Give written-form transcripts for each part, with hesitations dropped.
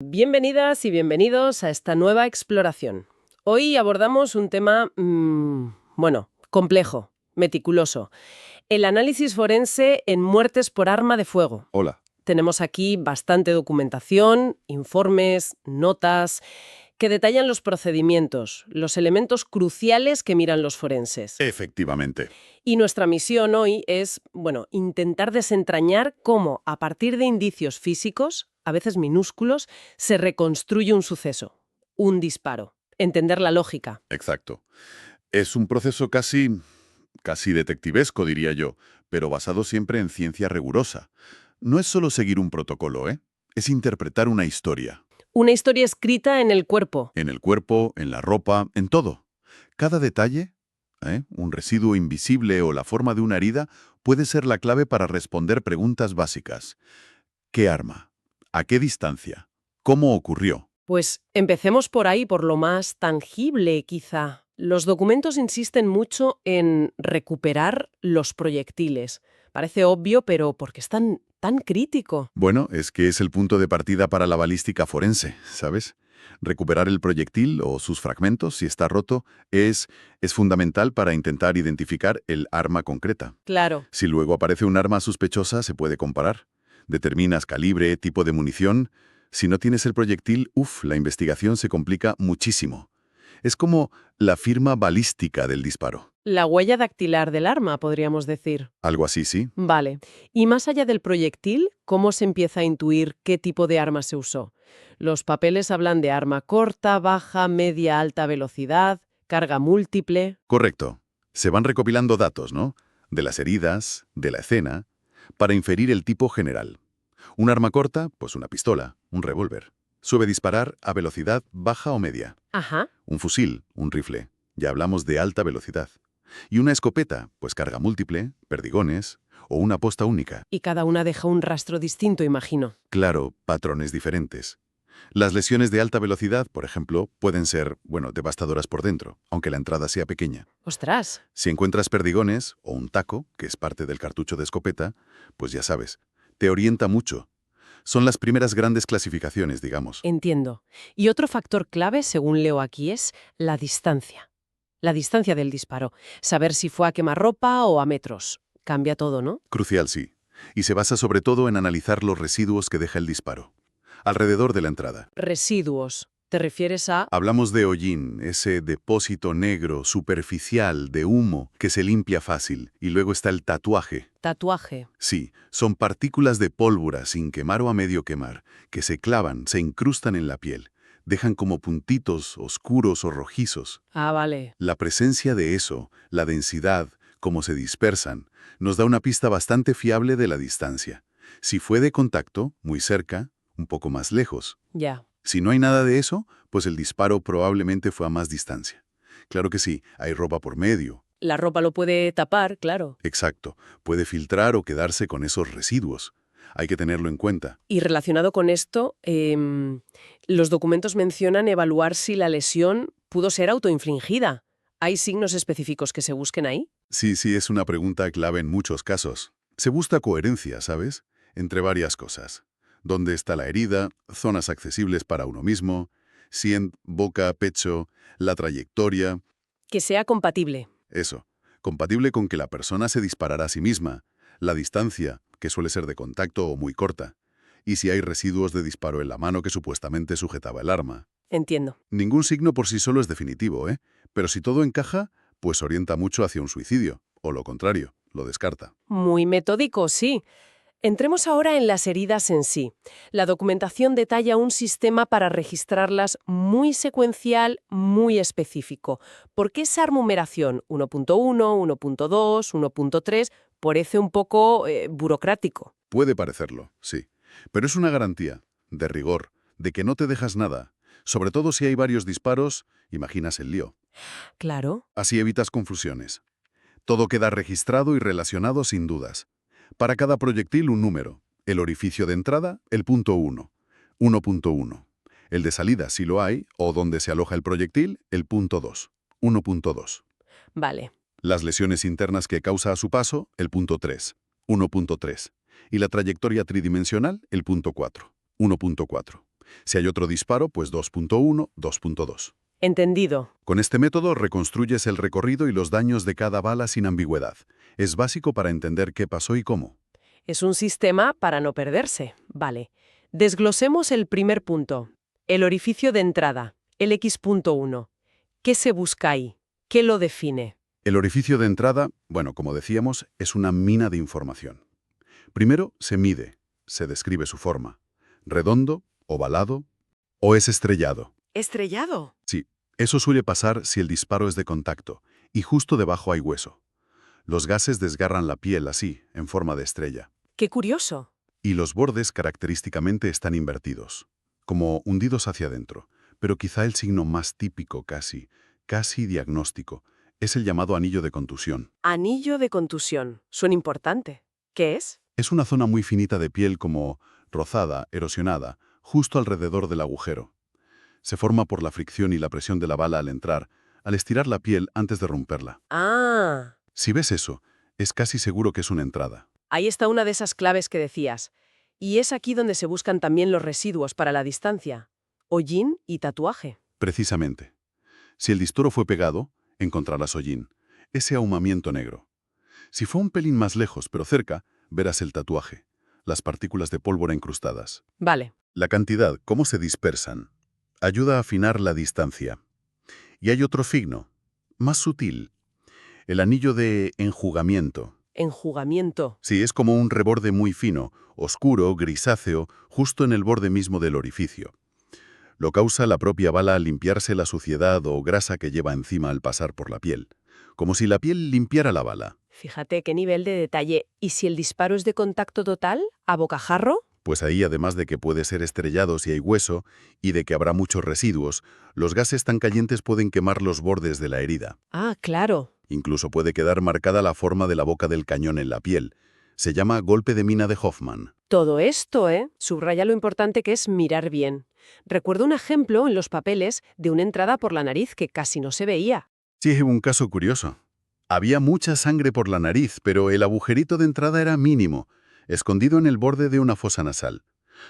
Bienvenidas y bienvenidos a esta nueva exploración. Hoy abordamos un tema, complejo, meticuloso. El análisis forense en muertes por arma de fuego. Hola. Tenemos aquí bastante documentación, informes, notas, que detallan los procedimientos, los elementos cruciales que miran los forenses. Efectivamente. Y nuestra misión hoy es, intentar desentrañar cómo, a partir de indicios físicos, a veces minúsculos, se reconstruye un suceso, un disparo. Entender la lógica. Exacto. Es un proceso casi detectivesco, diría yo, pero basado siempre en ciencia rigurosa. No es solo seguir un protocolo, ¿eh? Es interpretar una historia. Una historia escrita en el cuerpo. En el cuerpo, en la ropa, en todo. Cada detalle, un residuo invisible o la forma de una herida, puede ser la clave para responder preguntas básicas. ¿Qué arma? ¿A qué distancia? ¿Cómo ocurrió? Pues empecemos por ahí, por lo más tangible, quizá. Los documentos insisten mucho en recuperar los proyectiles. Parece obvio, pero ¿por qué es tan crítico? Bueno, es que es el punto de partida para la balística forense, ¿sabes? Recuperar el proyectil o sus fragmentos, si está roto, es fundamental para intentar identificar el arma concreta. Claro. Si luego aparece un arma sospechosa, se puede comparar. Determinas calibre, tipo de munición. Si no tienes el proyectil, la investigación se complica muchísimo. Es como la firma balística del disparo. La huella dactilar del arma, podríamos decir. Algo así, sí. Vale. Y más allá del proyectil, ¿cómo se empieza a intuir qué tipo de arma se usó? Los papeles hablan de arma corta, baja, media, alta velocidad, carga múltiple. Correcto. Se van recopilando datos, ¿no? De las heridas, de la escena, para inferir el tipo general. Un arma corta, pues una pistola, un revólver. Suele disparar a velocidad baja o media. Ajá. Un fusil, un rifle. Ya hablamos de alta velocidad. Y una escopeta, pues carga múltiple, perdigones o una posta única. Y cada una deja un rastro distinto, imagino. Claro, patrones diferentes. Las lesiones de alta velocidad, por ejemplo, pueden ser, devastadoras por dentro, aunque la entrada sea pequeña. ¡Ostras! Si encuentras perdigones o un taco, que es parte del cartucho de escopeta, pues ya sabes, te orienta mucho. Son las primeras grandes clasificaciones, digamos. Entiendo. Y otro factor clave, según leo aquí, es la distancia. La distancia del disparo. Saber si fue a quemarropa o a metros. Cambia todo, ¿no? Crucial, sí. Y se basa sobre todo en analizar los residuos que deja el disparo. Alrededor de la entrada. Residuos. ¿Te refieres a...? Hablamos de hollín, ese depósito negro, superficial, de humo, que se limpia fácil. Y luego está el tatuaje. Tatuaje. Sí, son partículas de pólvora sin quemar o a medio quemar, que se clavan, se incrustan en la piel. Dejan como puntitos oscuros o rojizos. Ah, vale. La presencia de eso, la densidad, cómo se dispersan, nos da una pista bastante fiable de la distancia. Si fue de contacto, muy cerca, un poco más lejos. Ya. Si no hay nada de eso, pues el disparo probablemente fue a más distancia. Claro que sí, hay ropa por medio. La ropa lo puede tapar, claro. Exacto, puede filtrar o quedarse con esos residuos. Hay que tenerlo en cuenta. Y relacionado con esto, los documentos mencionan evaluar si la lesión pudo ser autoinfligida. ¿Hay signos específicos que se busquen ahí? Sí, es una pregunta clave en muchos casos. Se busca coherencia, ¿sabes? Entre varias cosas. ¿Dónde está la herida? Zonas accesibles para uno mismo. Sien, boca, pecho, la trayectoria. Que sea compatible. Eso. Compatible con que la persona se disparara a sí misma. La distancia, que suele ser de contacto o muy corta. Y si hay residuos de disparo en la mano que supuestamente sujetaba el arma. Entiendo. Ningún signo por sí solo es definitivo, ¿eh? Pero si todo encaja, pues orienta mucho hacia un suicidio. O lo contrario, lo descarta. Muy metódico, sí. Entremos ahora en las heridas en sí. La documentación detalla un sistema para registrarlas muy secuencial, muy específico. ¿Por qué esa numeración 1.1, 1.2, 1.3 parece un poco burocrático? Puede parecerlo, sí. Pero es una garantía, de rigor, de que no te dejas nada. Sobre todo si hay varios disparos, imaginas el lío. Claro. Así evitas confusiones. Todo queda registrado y relacionado sin dudas. Para cada proyectil un número. El orificio de entrada, el punto 1, 1.1. El de salida, si lo hay, o donde se aloja el proyectil, el punto 2, 1.2. Vale. Las lesiones internas que causa a su paso, el punto 3, 1.3. Y la trayectoria tridimensional, el punto 4, 1.4. Si hay otro disparo, pues 2.1, 2.2. Entendido. Con este método reconstruyes el recorrido y los daños de cada bala sin ambigüedad. Es básico para entender qué pasó y cómo. Es un sistema para no perderse. Vale. Desglosemos el primer punto. El orificio de entrada, el X.1. ¿Qué se busca ahí? ¿Qué lo define? El orificio de entrada, bueno, como decíamos, es una mina de información. Primero se mide, se describe su forma. Redondo, ovalado o es estrellado. ¿Estrellado? Sí, eso suele pasar si el disparo es de contacto y justo debajo hay hueso. Los gases desgarran la piel así, en forma de estrella. ¡Qué curioso! Y los bordes característicamente están invertidos, como hundidos hacia adentro. Pero quizá el signo más típico casi diagnóstico, es el llamado anillo de contusión. Anillo de contusión. Suena importante. ¿Qué es? Es una zona muy finita de piel como rozada, erosionada, justo alrededor del agujero. Se forma por la fricción y la presión de la bala al entrar, al estirar la piel antes de romperla. Ah, Si ves eso, es casi seguro que es una entrada. ahí está una de esas claves que decías. Y es aquí donde se buscan también los residuos para la distancia. Hollín y tatuaje. Precisamente. Si el disparo fue pegado, encontrarás hollín, ese ahumamiento negro. Si fue un pelín más lejos, pero cerca, verás el tatuaje, las partículas de pólvora incrustadas. Vale. La cantidad, cómo se dispersan, ayuda a afinar la distancia. Y hay otro signo, más sutil, el anillo de enjugamiento. Enjugamiento. Sí, es como un reborde muy fino, oscuro, grisáceo, justo en el borde mismo del orificio. Lo causa la propia bala al limpiarse la suciedad o grasa que lleva encima al pasar por la piel, como si la piel limpiara la bala. Fíjate qué nivel de detalle. ¿Y si el disparo es de contacto total? ¿A bocajarro? Pues ahí, además de que puede ser estrellado si hay hueso y de que habrá muchos residuos, los gases tan calientes pueden quemar los bordes de la herida. Ah, claro. Incluso puede quedar marcada la forma de la boca del cañón en la piel. Se llama golpe de mina de Hoffman. Todo esto, subraya lo importante que es mirar bien. Recuerdo un ejemplo en los papeles de una entrada por la nariz que casi no se veía. Sí, un caso curioso. Había mucha sangre por la nariz, pero el agujerito de entrada era mínimo, escondido en el borde de una fosa nasal.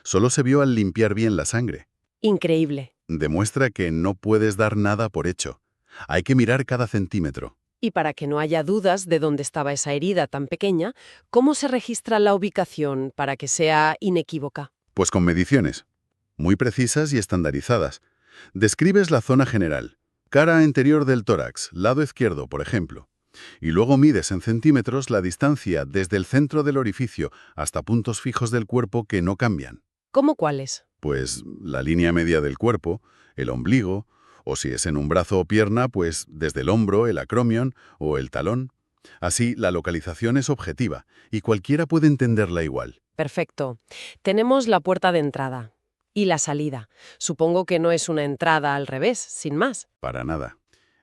Solo se vio al limpiar bien la sangre. Increíble. Demuestra que no puedes dar nada por hecho. Hay que mirar cada centímetro. Y para que no haya dudas de dónde estaba esa herida tan pequeña, ¿cómo se registra la ubicación para que sea inequívoca? Pues con mediciones, muy precisas y estandarizadas. Describes la zona general, cara anterior del tórax, lado izquierdo, por ejemplo. Y luego mides en centímetros la distancia desde el centro del orificio hasta puntos fijos del cuerpo que no cambian. ¿Cómo cuáles? Pues la línea media del cuerpo, el ombligo, o si es en un brazo o pierna, pues desde el hombro, el acromion o el talón. Así, la localización es objetiva y cualquiera puede entenderla igual. Perfecto. Tenemos la puerta de entrada. Y la salida. Supongo que no es una entrada al revés, sin más. Para nada.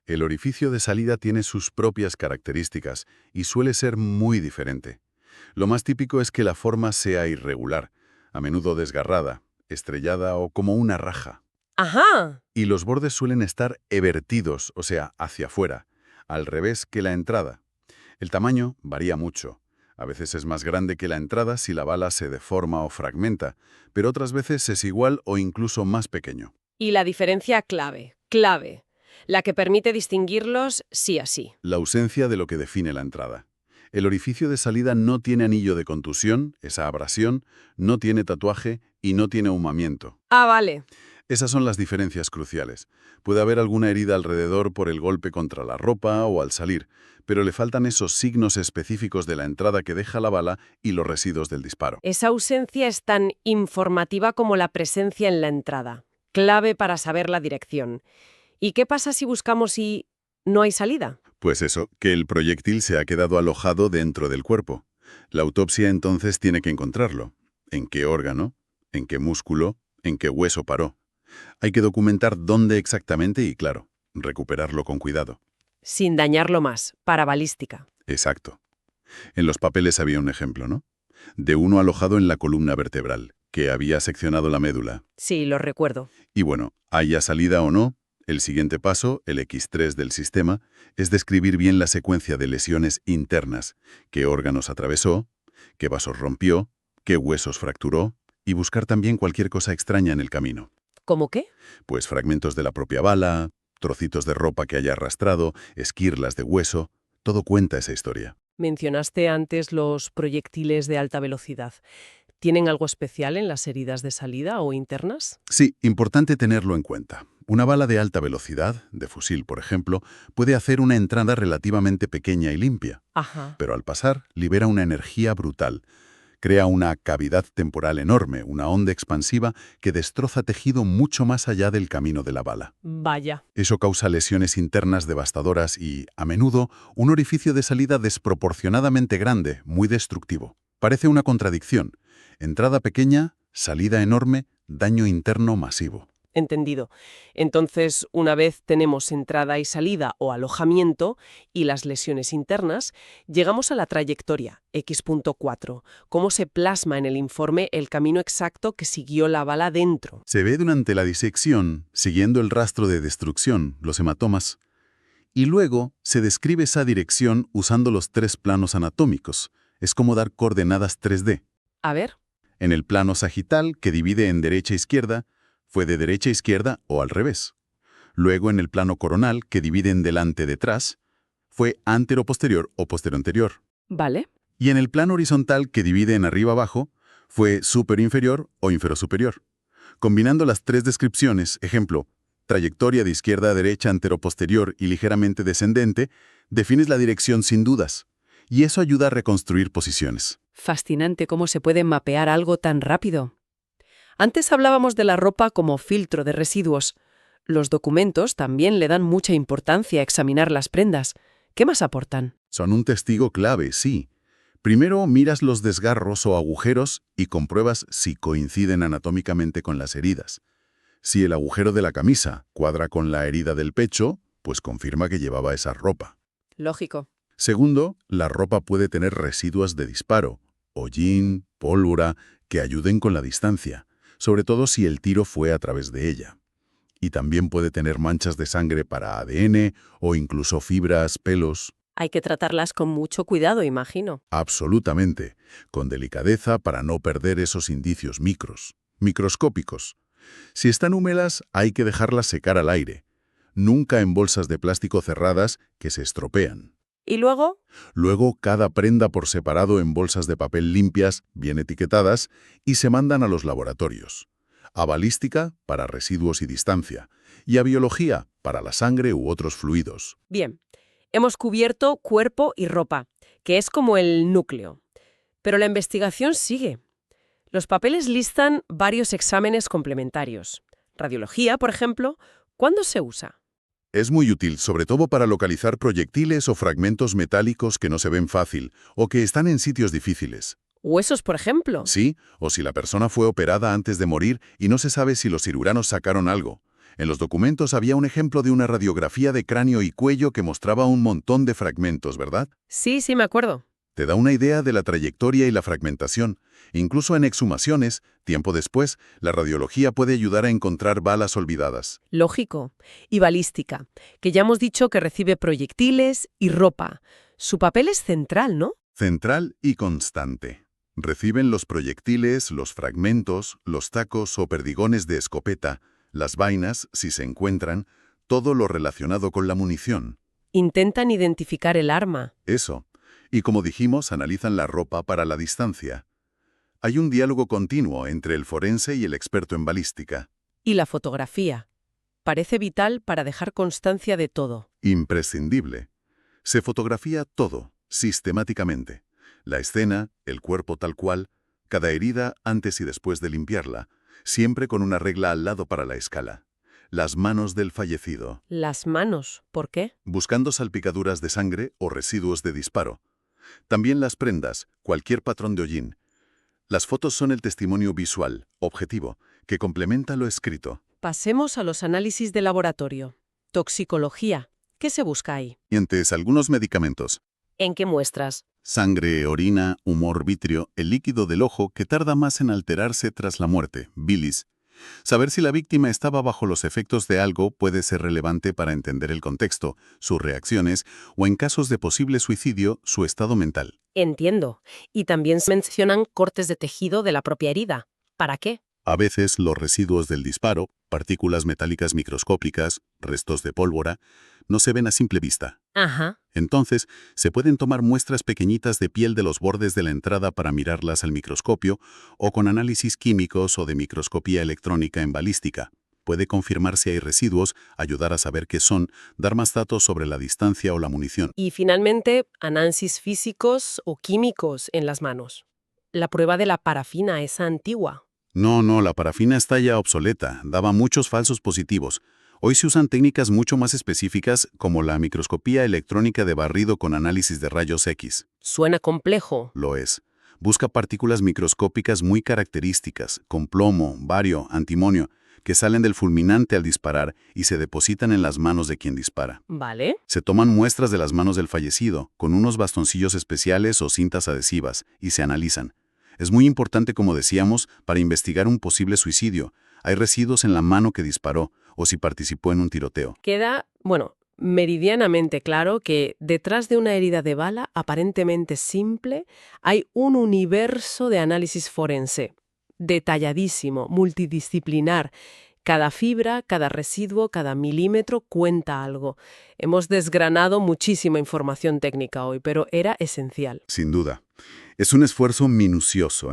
El orificio de salida tiene sus propias características y suele ser muy diferente. Lo más típico es que la forma sea irregular, a menudo desgarrada, estrellada o como una raja. ¡Ajá! Y los bordes suelen estar evertidos, o sea, hacia afuera, al revés que la entrada. El tamaño varía mucho. A veces es más grande que la entrada si la bala se deforma o fragmenta, pero otras veces es igual o incluso más pequeño. Y la diferencia clave, la que permite distinguirlos sí a sí. La ausencia de lo que define la entrada. El orificio de salida no tiene anillo de contusión, esa abrasión, no tiene tatuaje y no tiene ahumamiento. Ah, vale. Esas son las diferencias cruciales. Puede haber alguna herida alrededor por el golpe contra la ropa o al salir, pero le faltan esos signos específicos de la entrada que deja la bala y los residuos del disparo. Esa ausencia es tan informativa como la presencia en la entrada. Clave para saber la dirección. ¿Y qué pasa si buscamos y no hay salida? Pues eso, que el proyectil se ha quedado alojado dentro del cuerpo. La autopsia entonces tiene que encontrarlo. ¿En qué órgano? ¿En qué músculo? ¿En qué hueso paró? Hay que documentar dónde exactamente y, claro, recuperarlo con cuidado. Sin dañarlo más, para balística. Exacto. En los papeles había un ejemplo, ¿no? De uno alojado en la columna vertebral, que había seccionado la médula. Sí, lo recuerdo. Y bueno, haya salida o no, el siguiente paso, el X3 del sistema, es describir bien la secuencia de lesiones internas, qué órganos atravesó, qué vasos rompió, qué huesos fracturó, Y buscar también cualquier cosa extraña en el camino. ¿Cómo qué? Pues fragmentos de la propia bala, trocitos de ropa que haya arrastrado, esquirlas de hueso, todo cuenta esa historia. Mencionaste antes los proyectiles de alta velocidad. ¿Tienen algo especial en las heridas de salida o internas? Sí, importante tenerlo en cuenta. Una bala de alta velocidad, de fusil por ejemplo, puede hacer una entrada relativamente pequeña y limpia, Ajá. pero al pasar libera una energía brutal. Crea una cavidad temporal enorme, una onda expansiva que destroza tejido mucho más allá del camino de la bala. Vaya. Eso causa lesiones internas devastadoras y, a menudo, un orificio de salida desproporcionadamente grande, muy destructivo. Parece una contradicción. Entrada pequeña, salida enorme, daño interno masivo. Entendido. Entonces, una vez tenemos entrada y salida o alojamiento y las lesiones internas, llegamos a la trayectoria, X.4. ¿Cómo se plasma en el informe el camino exacto que siguió la bala dentro? Se ve durante la disección, siguiendo el rastro de destrucción, los hematomas, y luego se describe esa dirección usando los 3 planos anatómicos. Es como dar coordenadas 3D. A ver. En el plano sagital, que divide en derecha e izquierda, fue de derecha a izquierda o al revés. Luego en el plano coronal, que divide en delante-detrás, fue antero-posterior o posterior-anterior. Vale. Y en el plano horizontal, que divide en arriba-abajo, fue superior-inferior o inferior-superior. Combinando las 3 descripciones, ejemplo, trayectoria de izquierda a derecha, antero-posterior y ligeramente descendente, defines la dirección sin dudas. Y eso ayuda a reconstruir posiciones. Fascinante cómo se puede mapear algo tan rápido. Antes hablábamos de la ropa como filtro de residuos. Los documentos también le dan mucha importancia a examinar las prendas. ¿Qué más aportan? Son un testigo clave, sí. Primero miras los desgarros o agujeros y compruebas si coinciden anatómicamente con las heridas. Si el agujero de la camisa cuadra con la herida del pecho, pues confirma que llevaba esa ropa. Lógico. Segundo, la ropa puede tener residuos de disparo, hollín, pólvora, que ayuden con la distancia, sobre todo si el tiro fue a través de ella. Y también puede tener manchas de sangre para ADN o incluso fibras, pelos. Hay que tratarlas con mucho cuidado, imagino. Absolutamente, con delicadeza para no perder esos indicios microscópicos. Si están húmedas, hay que dejarlas secar al aire, nunca en bolsas de plástico cerradas que se estropean. ¿Y luego? Luego, cada prenda por separado en bolsas de papel limpias, bien etiquetadas, y se mandan a los laboratorios. A balística, para residuos y distancia, y a biología, para la sangre u otros fluidos. Bien. Hemos cubierto cuerpo y ropa, que es como el núcleo. Pero la investigación sigue. Los papeles listan varios exámenes complementarios. Radiología, por ejemplo, ¿cuándo se usa? Es muy útil, sobre todo para localizar proyectiles o fragmentos metálicos que no se ven fácil o que están en sitios difíciles. Huesos, por ejemplo. Sí, o si la persona fue operada antes de morir y no se sabe si los cirujanos sacaron algo. En los documentos había un ejemplo de una radiografía de cráneo y cuello que mostraba un montón de fragmentos, ¿verdad? Sí, me acuerdo. Te da una idea de la trayectoria y la fragmentación. Incluso en exhumaciones, tiempo después, la radiología puede ayudar a encontrar balas olvidadas. Lógico. Y balística, que ya hemos dicho que recibe proyectiles y ropa. Su papel es central, ¿no? Central y constante. Reciben los proyectiles, los fragmentos, los tacos o perdigones de escopeta, las vainas, si se encuentran, todo lo relacionado con la munición. Intentan identificar el arma. Eso. Y como dijimos, analizan la ropa para la distancia. Hay un diálogo continuo entre el forense y el experto en balística. Y la fotografía. Parece vital para dejar constancia de todo. Imprescindible. Se fotografía todo, sistemáticamente. La escena, el cuerpo tal cual, cada herida antes y después de limpiarla, siempre con una regla al lado para la escala. Las manos del fallecido. Las manos. ¿Por qué? Buscando salpicaduras de sangre o residuos de disparo. También las prendas, cualquier patrón de hollín. Las fotos son el testimonio visual, objetivo, que complementa lo escrito. Pasemos a los análisis de laboratorio. Toxicología. ¿Qué se busca ahí? Y antes algunos medicamentos. ¿En qué muestras? Sangre, orina, humor vítreo, el líquido del ojo que tarda más en alterarse tras la muerte, bilis. Saber si la víctima estaba bajo los efectos de algo puede ser relevante para entender el contexto, sus reacciones o, en casos de posible suicidio, su estado mental. Entiendo. Y también se mencionan cortes de tejido de la propia herida. ¿Para qué? A veces los residuos del disparo, partículas metálicas microscópicas, restos de pólvora, no se ven a simple vista. Ajá. Entonces, se pueden tomar muestras pequeñitas de piel de los bordes de la entrada para mirarlas al microscopio o con análisis químicos o de microscopía electrónica en balística. Puede confirmar si hay residuos, ayudar a saber qué son, dar más datos sobre la distancia o la munición. Y finalmente, análisis físicos o químicos en las manos. La prueba de la parafina, esa antigua. No, la parafina está ya obsoleta, daba muchos falsos positivos. Hoy se usan técnicas mucho más específicas como la microscopía electrónica de barrido con análisis de rayos X. Suena complejo. Lo es. Busca partículas microscópicas muy características, con plomo, bario, antimonio, que salen del fulminante al disparar y se depositan en las manos de quien dispara. ¿Vale? Se toman muestras de las manos del fallecido, con unos bastoncillos especiales o cintas adhesivas, y se analizan. Es muy importante, como decíamos, para investigar un posible suicidio. Hay residuos en la mano que disparó, o si participó en un tiroteo. Queda, meridianamente claro que detrás de una herida de bala aparentemente simple hay un universo de análisis forense, detalladísimo, multidisciplinar. Cada fibra, cada residuo, cada milímetro cuenta algo. Hemos desgranado muchísima información técnica hoy, pero era esencial. Sin duda. Es un esfuerzo minucioso,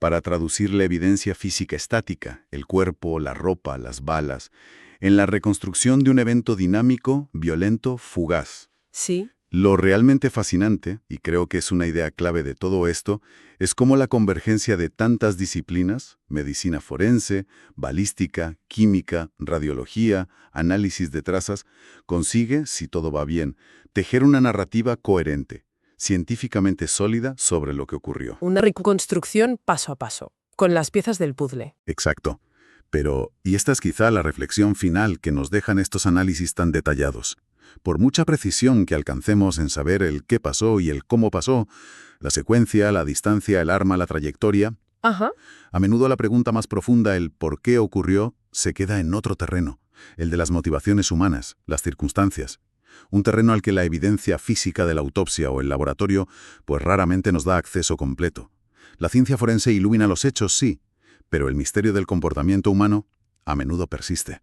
para traducir la evidencia física estática, el cuerpo, la ropa, las balas, en la reconstrucción de un evento dinámico, violento, fugaz. Sí. Lo realmente fascinante, y creo que es una idea clave de todo esto, es cómo la convergencia de tantas disciplinas, medicina forense, balística, química, radiología, análisis de trazas, consigue, si todo va bien, tejer una narrativa coherente, científicamente sólida sobre lo que ocurrió. Una reconstrucción paso a paso, con las piezas del puzzle. Exacto. Pero, y esta es quizá la reflexión final que nos dejan estos análisis tan detallados. Por mucha precisión que alcancemos en saber el qué pasó y el cómo pasó, la secuencia, la distancia, el arma, la trayectoria, Ajá. a menudo la pregunta más profunda, el por qué ocurrió, se queda en otro terreno, el de las motivaciones humanas, las circunstancias. Un terreno al que la evidencia física de la autopsia o el laboratorio pues raramente nos da acceso completo. La ciencia forense ilumina los hechos, sí, pero el misterio del comportamiento humano a menudo persiste.